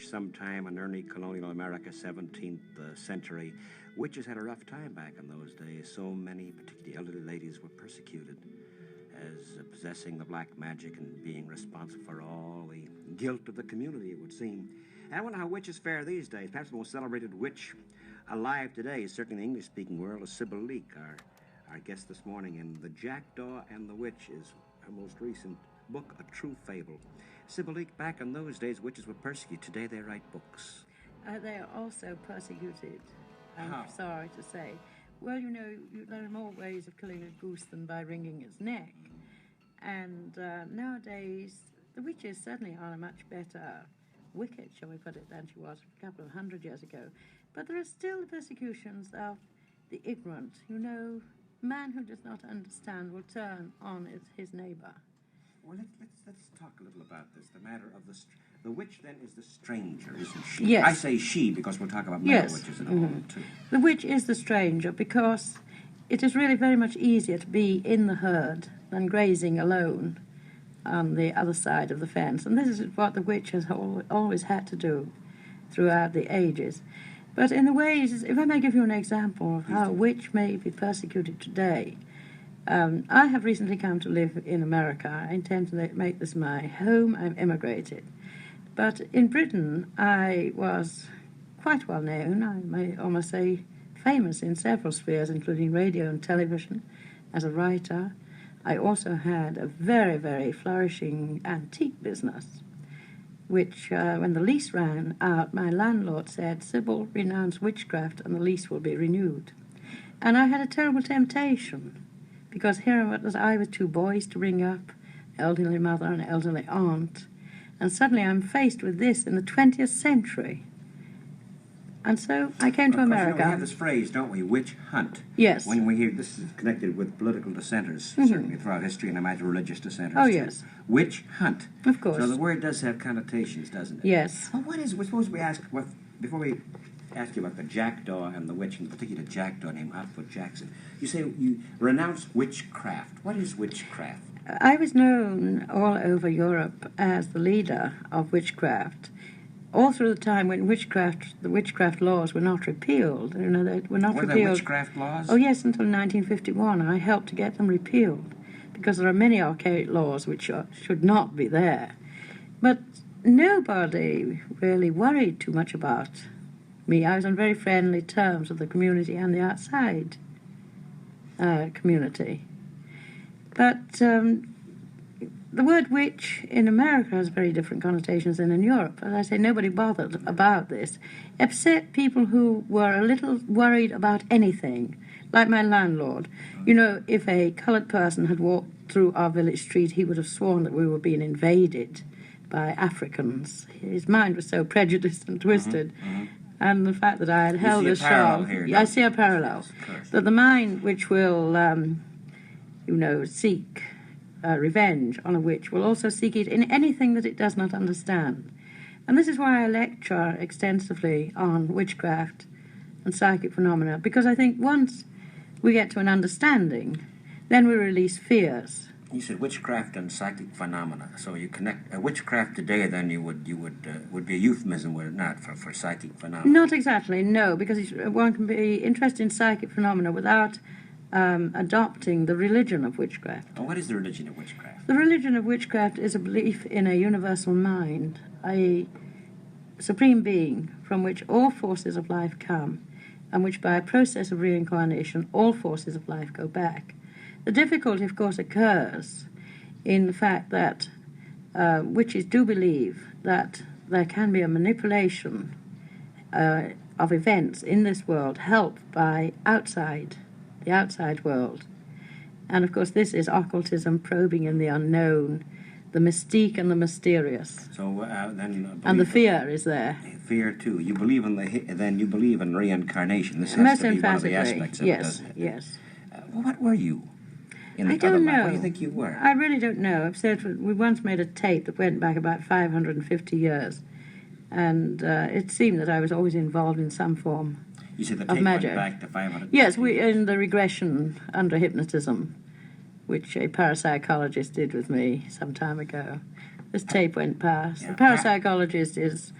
which sometime in early colonial America, 17th century, witches had a rough time back in those days. So many, particularly elderly ladies, were persecuted as possessing the black magic and being responsible for all the guilt of the community, it would seem. And I wonder how witches fare these days. Perhaps the most celebrated witch alive today, certainly in the English-speaking world, is Sybil Leek, our guest this morning. And The Jackdaw and the Witch is her most recent book, a true fable. Sybil Leek, back in those days, witches were persecuted. Today they write books. They are also persecuted, How? I'm sorry to say. Well, you know, there are more ways of killing a goose than by wringing its neck. And nowadays, the witches certainly are a much better wicked, shall we put it, than she was a couple of 100 years ago. But there are still the persecutions of the ignorant. You know, a man who does not understand will turn on his neighbor. Well, let's talk a little about this. The matter of the witch, then, is the stranger, isn't she? Yes. I say she because we'll talk about male witches in a moment, too. The witch is the stranger because it is really very much easier to be in the herd than grazing alone on the other side of the fence. And this is what the witch has always had to do throughout the ages. But in the ways, if I may give you an example of how a witch may be persecuted today, I have recently come to live in America. I intend to make this my home. I've immigrated. But in Britain, I was quite well known, I may almost say famous in several spheres, including radio and television, as a writer. I also had a very, very flourishing antique business, which, when the lease ran out, my landlord said, "Sybil, renounce witchcraft and the lease will be renewed." And I had a terrible temptation, because here was I with two boys to bring up, elderly mother and elderly aunt, and suddenly I'm faced with this in the 20th century. And so I came to America. You know, we have this phrase, don't we? Witch hunt. Yes. When we hear this is connected with political dissenters, certainly throughout history, and I imagine religious dissenters. Oh, too. yes. Witch hunt. Of course. So the word does have connotations, doesn't it? Yes. Well, suppose we ask, before we ask you about the Jackdaw and the witch, in particular Jackdaw named Hotfoot Jackson, you say you renounce witchcraft. What is witchcraft? I was known all over Europe as the leader of witchcraft. All through the time when the witchcraft laws were not repealed. You know, they were not repealed. Were there witchcraft laws? Oh, yes, until 1951. I helped to get them repealed, because there are many archaic laws which should not be there. But nobody really worried too much about me. I was on very friendly terms with the community and the outside community. But the word witch in America has very different connotations than in Europe. As I say, nobody bothered about this, except people who were a little worried about anything, like my landlord. You know, if a coloured person had walked through our village street, he would have sworn that we were being invaded by Africans. His mind was so prejudiced and twisted. And the fact that I had held a shawl, I see a parallel. That the mind which will, seek revenge on a witch will also seek it in anything that it does not understand. And this is why I lecture extensively on witchcraft and psychic phenomena, because I think once we get to an understanding, then we release fears. You said witchcraft and psychic phenomena. So you connect witchcraft today. Then you would be a euphemism, would it not, for psychic phenomena? Not exactly, no, because one can be interested in psychic phenomena without adopting the religion of witchcraft. Oh, what is the religion of witchcraft? The religion of witchcraft is a belief in a universal mind, a supreme being from which all forces of life come, and which by a process of reincarnation all forces of life go back. The difficulty, of course, occurs in the fact that witches do believe that there can be a manipulation of events in this world helped by the outside world. And, of course, this is occultism, probing in the unknown, the mystique and the mysterious. So and the fear is there. Fear, too. You believe you believe in reincarnation. This has Most to be one of the emphatically, aspects of yes, it, doesn't it? Yes. What were you? I don't know. What do you think you were? I really don't know. I've said we once made a tape that went back about 550 years, and it seemed that I was always involved in some form You said the of tape magic. went back to 500. Yes, in the regression under hypnotism, which a parapsychologist did with me some time ago. This tape went past. Yeah. The parapsychologist is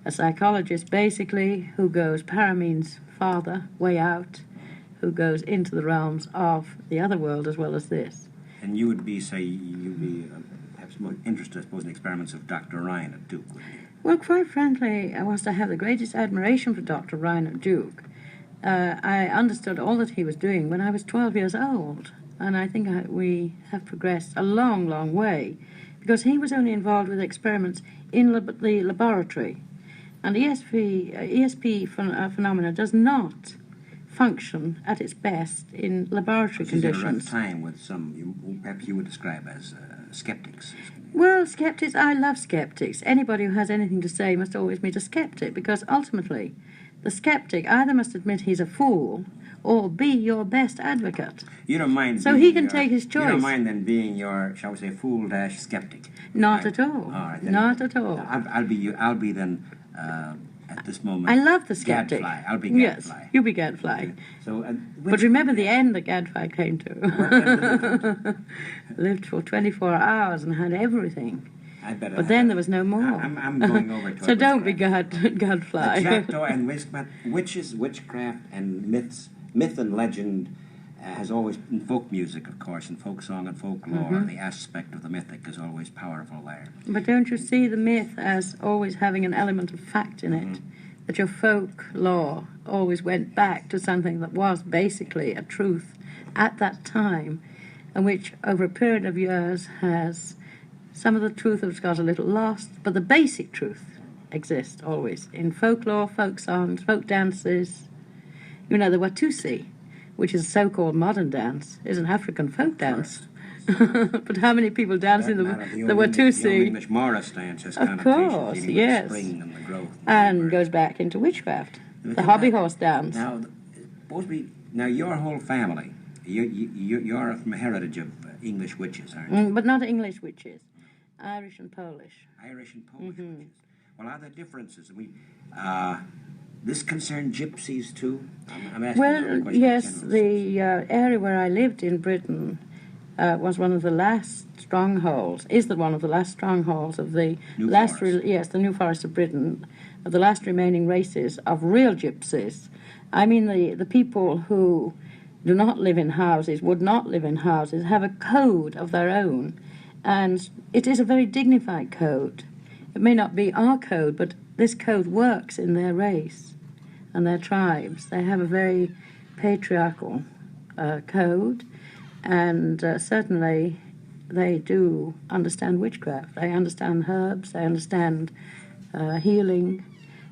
a psychologist, basically, who goes, para means farther, way out, who goes into the realms of the other world as well as this. And you would be, perhaps more interested, I suppose, in experiments of Dr. Ryan at Duke, wouldn't you? Well, quite frankly, whilst I have the greatest admiration for Dr. Ryan at Duke, I understood all that he was doing when I was 12 years old. And I think we have progressed a long, long way, because he was only involved with experiments in the laboratory. And ESP phenomena does not function at its best in laboratory conditions. At a rough time with some, perhaps you would describe as skeptics. Well, skeptics, I love skeptics. Anybody who has anything to say must always meet a skeptic, because ultimately the skeptic either must admit he's a fool or be your best advocate. You don't mind. So he can take his choice. You don't mind then being your, shall we say, fool-skeptic? Not at all. All right, then. Not at all. I'll be then at this moment. I love the skeptic. Gadfly. I'll be Gadfly. Yes, you'll be Gadfly. Okay. So, but remember the end that Gadfly came to. Lived for 24 hours and had everything. But then there was no more. I'm going over to so don't be Gadfly. Jackdaw and witches, witchcraft, and myth and legend has always, in folk music, of course, in folk song and folklore, the aspect of the mythic is always powerful there. But don't you see the myth as always having an element of fact in it? That your folklore always went back to something that was basically a truth at that time, and which over a period of years has, some of the truth has got a little lost, but the basic truth exists always in folklore, folk songs, folk dances. You know, the Watusi, which is a so-called modern dance, is an African folk dance. But how many people dance in the Watusi? The English Morris dance has of course, yes. The spring and the growth. And goes back into witchcraft. The hobby horse dance. Now your whole family, you're from a heritage of English witches, aren't you? But not English witches. Irish and Polish. Irish and Polish witches. Well, are there differences? This concerned gypsies too? I'm asking well, yes, the area where I lived in Britain was one of the last strongholds, one of the last strongholds of the the New Forest of Britain, of the last remaining races of real gypsies. I mean, the people who do not live in houses, would not live in houses, have a code of their own, and it is a very dignified code. It may not be our code, but this code works in their race and their tribes. They have a very patriarchal code, and certainly they do understand witchcraft. They understand herbs, they understand healing,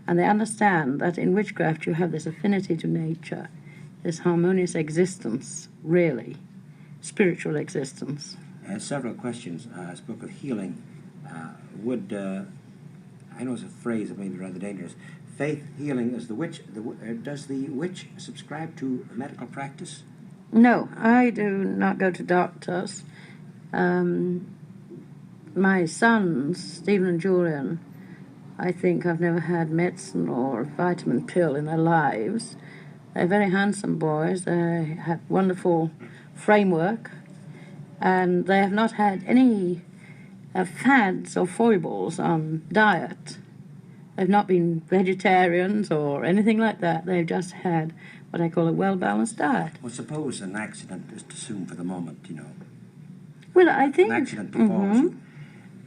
and they understand that in witchcraft you have this affinity to nature, this harmonious existence, really, spiritual existence. Several questions. I spoke of healing. I know it's a phrase that may be rather dangerous. Faith healing is the witch. Does the witch subscribe to medical practice? No, I do not go to doctors. My sons, Stephen and Julian, I think have never had medicine or vitamin pill in their lives. They're very handsome boys. They have wonderful framework, and they have not had any fads or foibles on diet. They've not been vegetarians or anything like that. They've just had what I call a well-balanced diet. Well, suppose an accident, just assume for the moment, Well, I think... An accident befalls you,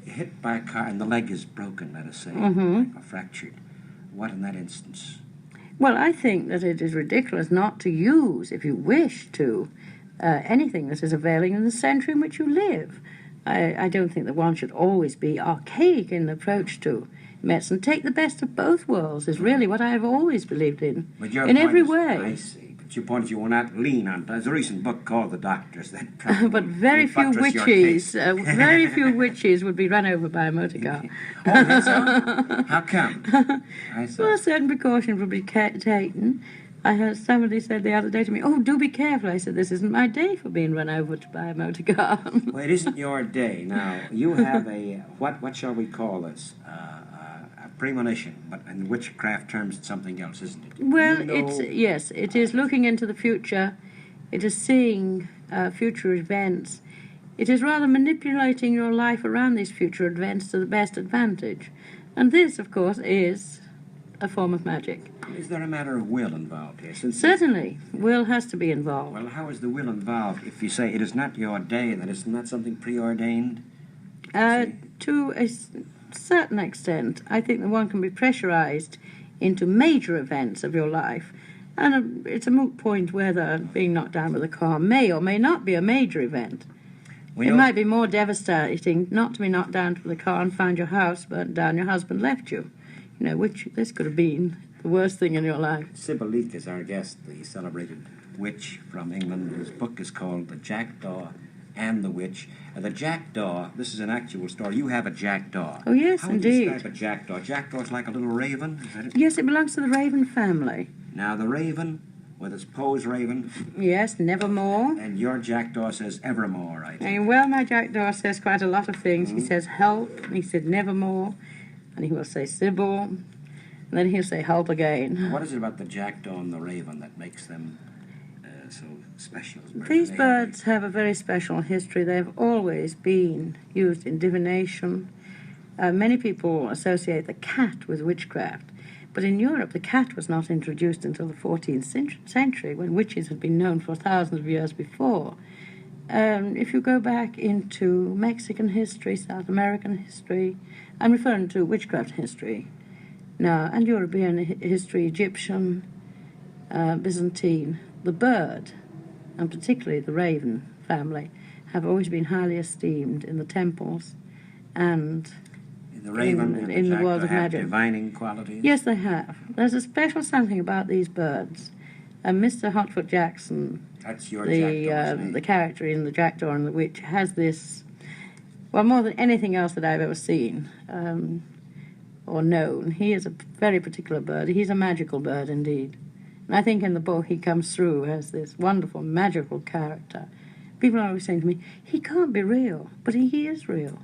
hit by a car and the leg is broken, let us say, or fractured. What in that instance? Well, I think that it is ridiculous not to use, if you wish to, anything that is availing in the century in which you live. I don't think that one should always be archaic in the approach to medicine. Take the best of both worlds is really what I have always believed in every way. I see. But your point is you will not lean on. There's a recent book called The Doctors that but very few witches, very few witches would be run over by a motor car. Oh, that's so? How come? Well, certain precautions would be taken. I heard somebody said the other day to me, "Oh, do be careful." I said, "This isn't my day for being run over by a motor car." Well, it isn't your day. Now, you have a, what shall we call this? A premonition, but in witchcraft terms it's something else, isn't it? Well, it is looking into the future. It is seeing future events. It is rather manipulating your life around these future events to the best advantage. And this, of course, is a form of magic. Is there a matter of will involved here? Certainly, will has to be involved. Well, how is the will involved if you say it is not your day, that it's not something preordained? To a certain extent, I think that one can be pressurized into major events of your life. And it's a moot point whether being knocked down with a car may or may not be a major event. It might be more devastating not to be knocked down with a car and find your house burnt down, your husband left you. You know, which this could have been the worst thing in your life. Sybil Leek is our guest, the celebrated witch from England, whose book is called The Jackdaw and the Witch. The Jackdaw, this is an actual story. You have a jackdaw. Oh, yes, How indeed. How would you describe a jackdaw? Jackdaw is like a little raven, is that it? Yes, it belongs to the raven family. Now, the raven, with its Poe's raven. Yes, nevermore. And your jackdaw says evermore, I think. And, well, my jackdaw says quite a lot of things. He says help, and he said nevermore, and he will say Sybil, and then he'll say help again. What is it about the jackdaw and the raven that makes them so special? These birds have a very special history. They've always been used in divination. Many people associate the cat with witchcraft. But in Europe, the cat was not introduced until the 14th century, when witches had been known for thousands of years before. If you go back into Mexican history, South American history, I'm referring to witchcraft history now, and European history, Egyptian, Byzantine, the bird, and particularly the raven family, have always been highly esteemed in the temples and the raven in the world of magic. Divining qualities? Yes, they have. There's a special something about these birds. Mr. Hotfoot Jackson, that's your jackdaw, the character in The Jackdaw and the Witch, has this, well, more than anything else that I've ever seen or known. He is a very particular bird. He's a magical bird indeed. And I think in the book he comes through as this wonderful magical character. People are always saying to me, he can't be real, but he is real.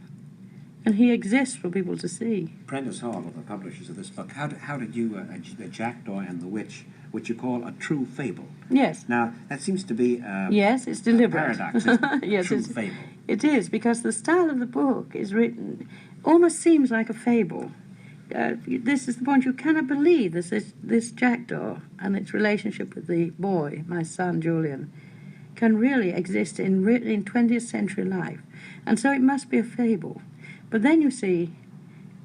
And he exists for people to see. Prentice Hall, of the publishers of this book, how did you, The Jackdaw and the Witch, which you call a true fable? Yes. Now, that seems to be yes, it's deliberate. A paradox, isn't it? Yes, true fable. It is, because the style of the book is written, almost seems like a fable. This is the point, you cannot believe this jackdaw and its relationship with the boy, my son Julian, can really exist in 20th century life. And so it must be a fable. But then you see,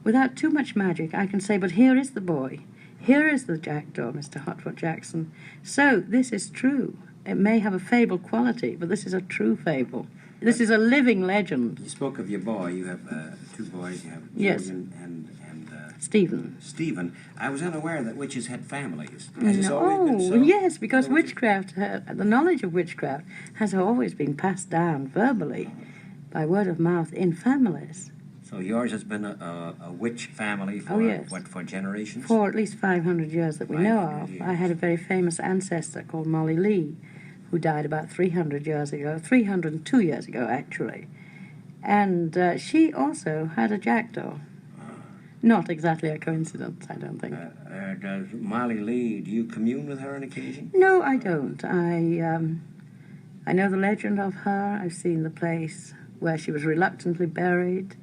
without too much magic, I can say, but here is the boy. Here is the jackdaw, Mr. Hotfoot Jackson. So this is true. It may have a fable quality, but this is a true fable. This is a living legend. You spoke of your boy. You have two boys. You have Julian and Stephen. Stephen. I was unaware that witches had families. Yes, because witchcraft, the knowledge of witchcraft has always been passed down verbally by word of mouth in families. So yours has been a witch family for, for generations? For at least 500 years that we know of. Years. I had a very famous ancestor called Molly Lee, who died about 300 years ago, 302 years ago, actually. And she also had a jackdaw. Not exactly a coincidence, I don't think. Does Molly Lee, do you commune with her on occasion? No, I don't. I know the legend of her. I've seen the place where she was reluctantly buried.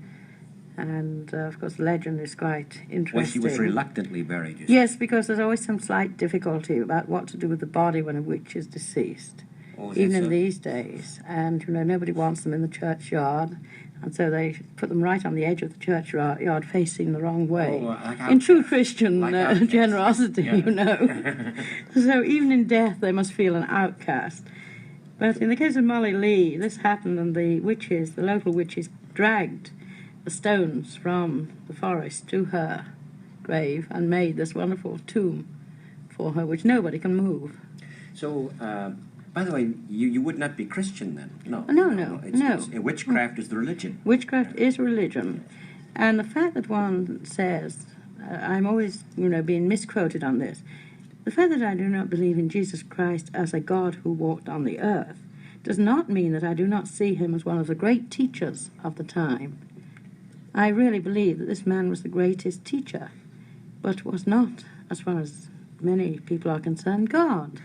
And, of course, the legend is quite interesting. Well, she was reluctantly buried, you Yes, because there's always some slight difficulty about what to do with the body when a witch is deceased, even in these days. And, you know, nobody wants them in the churchyard, and so they put them right on the edge of the churchyard, facing the wrong way. In true Christian generosity, you know. So even in death, they must feel an outcast. But in the case of Molly Lee, this happened, and the local witches, dragged the stones from the forest to her grave and made this wonderful tomb for her, which nobody can move. So, by the way, you would not be Christian then? No. Witchcraft is the religion. Witchcraft is religion. And the fact that one says, I'm always, being misquoted on this, the fact that I do not believe in Jesus Christ as a God who walked on the earth does not mean that I do not see him as one of the great teachers of the time. I really believe that this man was the greatest teacher, but was not, as far as many people are concerned, God.